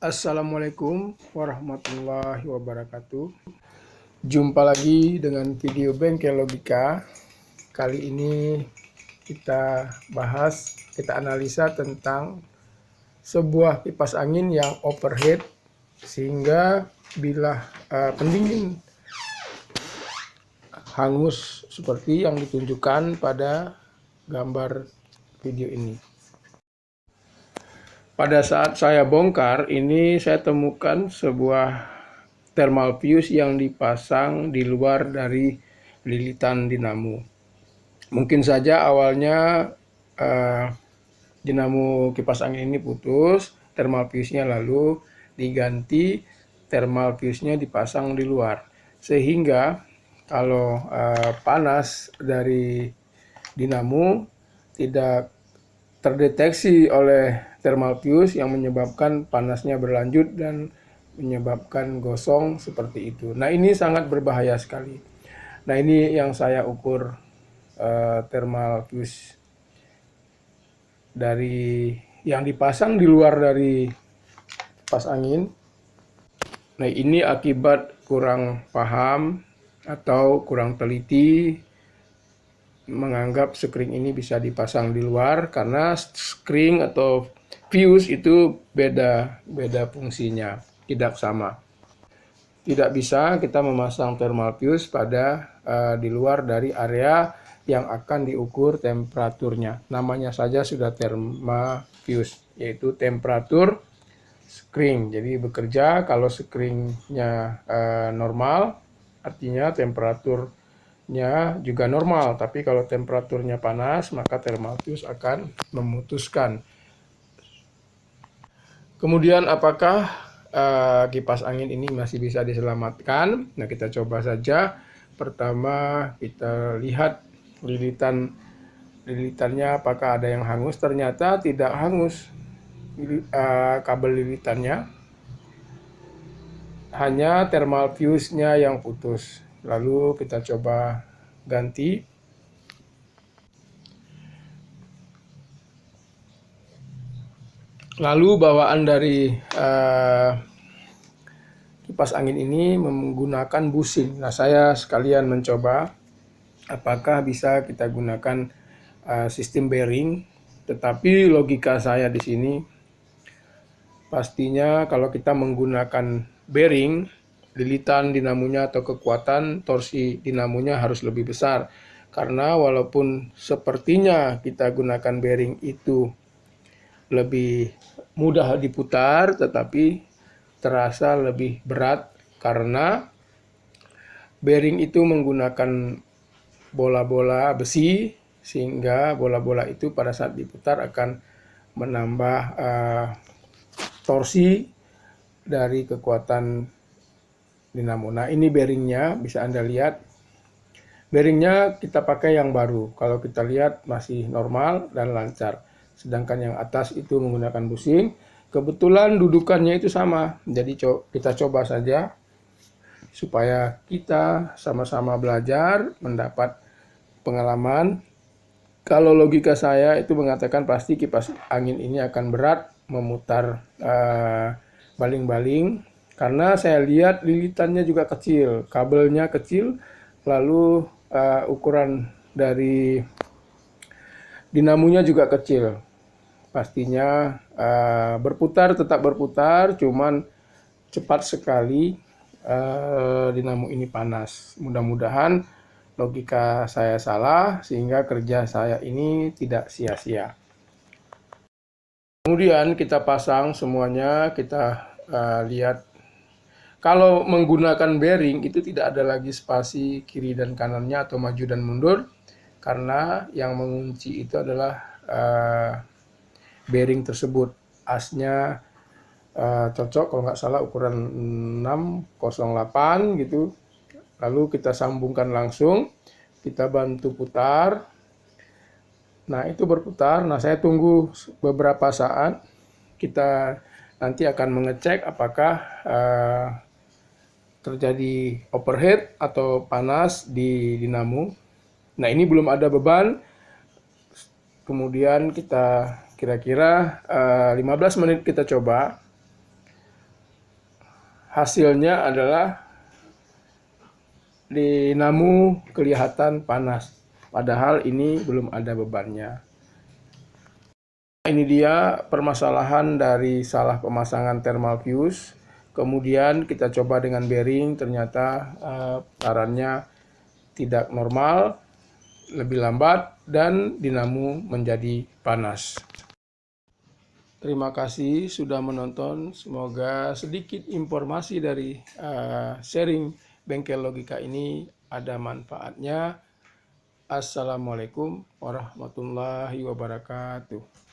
Assalamualaikum warahmatullahi wabarakatuh. Jumpa lagi dengan video Bengkel Logika. Kali ini kita analisa tentang sebuah kipas angin yang overhead, sehingga bila pendingin hangus seperti yang ditunjukkan pada gambar video ini. Pada saat saya bongkar ini, saya temukan sebuah thermal fuse yang dipasang di luar dari lilitan dinamo. Mungkin saja awalnya dinamo kipas angin ini putus, thermal fuse-nya lalu diganti, thermal fuse-nya dipasang di luar. Sehingga kalau panas dari dinamo tidak terdeteksi oleh thermal fuse yang menyebabkan panasnya berlanjut dan menyebabkan gosong seperti itu. Nah, ini sangat berbahaya sekali. Nah, ini yang saya ukur thermal fuse dari yang dipasang di luar dari kipas angin. Nah, ini akibat kurang paham atau kurang teliti menganggap skring ini bisa dipasang di luar, karena skring atau fuse itu beda fungsinya, tidak sama. Tidak bisa kita memasang thermal fuse pada di luar dari area yang akan diukur temperaturnya. Namanya saja sudah thermal fuse, yaitu temperatur skring. Jadi bekerja kalau skringnya normal, artinya temperatur juga normal, tapi kalau temperaturnya panas maka thermal fuse akan memutuskan. Kemudian apakah kipas angin ini masih bisa diselamatkan? Nah, kita coba saja. Pertama kita lihat lilitannya apakah ada yang hangus. Ternyata tidak hangus kabel lilitannya, hanya thermal fuse-nya yang putus. Lalu kita coba ganti. Lalu bawaan dari kipas angin ini menggunakan busing. Nah, saya sekalian mencoba apakah bisa kita gunakan sistem bearing. Tetapi logika saya di sini, pastinya kalau kita menggunakan bearing, lilitan dinamonya atau kekuatan torsi dinamonya harus lebih besar. Karena walaupun sepertinya kita gunakan bearing itu lebih mudah diputar, tetapi terasa lebih berat karena bearing itu menggunakan bola-bola besi, sehingga bola-bola itu pada saat diputar akan menambah torsi dari kekuatan dinamo. Nah, ini bearingnya, bisa Anda lihat. Bearingnya kita pakai yang baru. Kalau kita lihat masih normal dan lancar. Sedangkan yang atas itu menggunakan busing. Kebetulan dudukannya itu sama. Jadi kita coba saja supaya kita sama-sama belajar, mendapat pengalaman. Kalau logika saya itu mengatakan pasti kipas angin ini akan berat memutar baling-baling. Karena saya lihat lilitannya juga kecil, kabelnya kecil, lalu ukuran dari dinamonya juga kecil. Pastinya tetap berputar, cuman cepat sekali dinamo ini panas. Mudah-mudahan logika saya salah, sehingga kerja saya ini tidak sia-sia. Kemudian kita pasang semuanya, kita lihat. Kalau menggunakan bearing itu tidak ada lagi spasi kiri dan kanannya atau maju dan mundur, karena yang mengunci itu adalah bearing tersebut. Asnya cocok kalau nggak salah ukuran 608 gitu. Lalu kita sambungkan langsung, kita bantu putar. Nah, itu berputar. Nah, saya tunggu beberapa saat. Kita nanti akan mengecek apakah terjadi overheat atau panas di dinamo. Nah, ini belum ada beban. Kemudian kita kira-kira 15 menit kita coba. hasilnya adalah dinamo kelihatan panas, padahal ini belum ada bebannya. Ini dia permasalahan dari salah pemasangan thermal fuse. Kemudian kita coba dengan bearing, ternyata putarannya tidak normal, lebih lambat, dan dinamo menjadi panas. Terima kasih sudah menonton. Semoga sedikit informasi dari sharing bengkel logika ini ada manfaatnya. Assalamualaikum warahmatullahi wabarakatuh.